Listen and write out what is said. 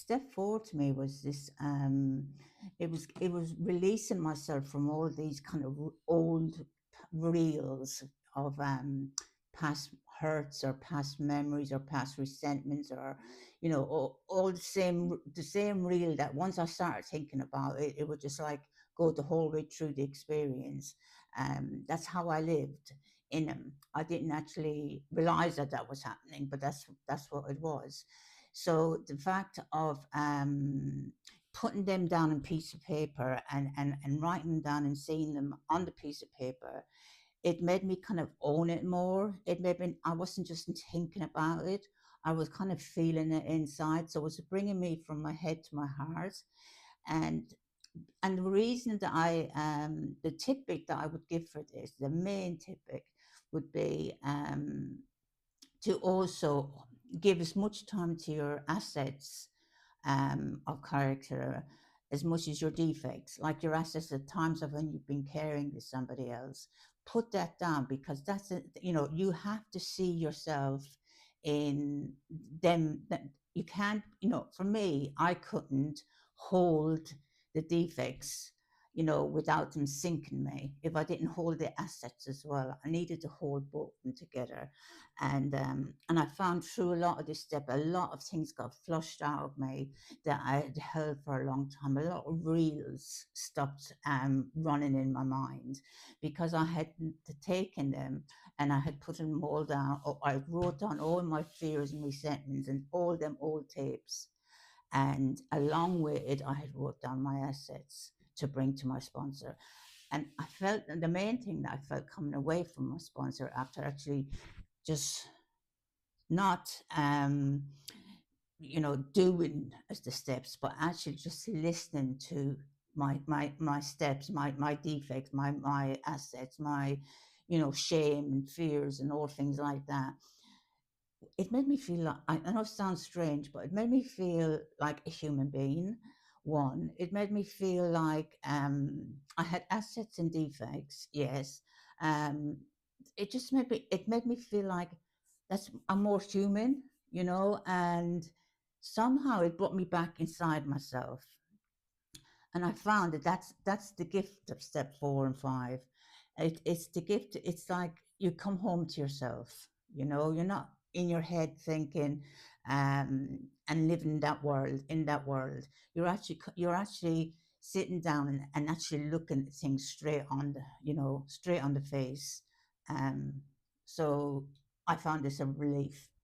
Step 4 to me was this. It was releasing myself from all these kind of old reels of past hurts or past memories or past resentments, or all the same reel that once I started thinking about it, it would just like go the whole way through the experience. That's how I lived in them. I didn't actually realize that that was happening, but that's what it was. So the fact of putting them down on a piece of paper, and writing them down and seeing them on the piece of paper, it made me kind of own it more. It made me, I wasn't just thinking about it, I was kind of feeling it inside. So it was bringing me from my head to my heart. And the reason that the tidbit that I would give for this, the main tidbit, would be to also give as much time to your assets of character as much as your defects, like your assets at times of when you've been caring with somebody else. Put that down, because that's it. You have to see yourself in them. That you can't. For me, I couldn't hold the defects. Without them sinking me. If I didn't hold the assets as well, I needed to hold both of them together. And I found through a lot of this step, a lot of things got flushed out of me that I had held for a long time. A lot of reels stopped running in my mind, because I had taken them and I had put them all down. Or I wrote down all my fears and resentments and all them old tapes. And along with it, I had wrote down my assets to bring to my sponsor. And I felt, and the main thing that I felt coming away from my sponsor after actually just not doing as the steps, but actually just listening to my steps, my defects, my assets, my shame and fears and all things like that. It made me feel like, I know it sounds strange, but it made me feel like a human being. One, it made me feel like I had assets and defects, yes. um it made me feel like that's I'm more human, and somehow it brought me back inside myself. And I found that that's the gift of step 4 and 5. It's the gift. It's like you come home to yourself. You're not in your head thinking and living in that world. You're actually sitting down and actually looking at things straight on the face. um so I found this a relief.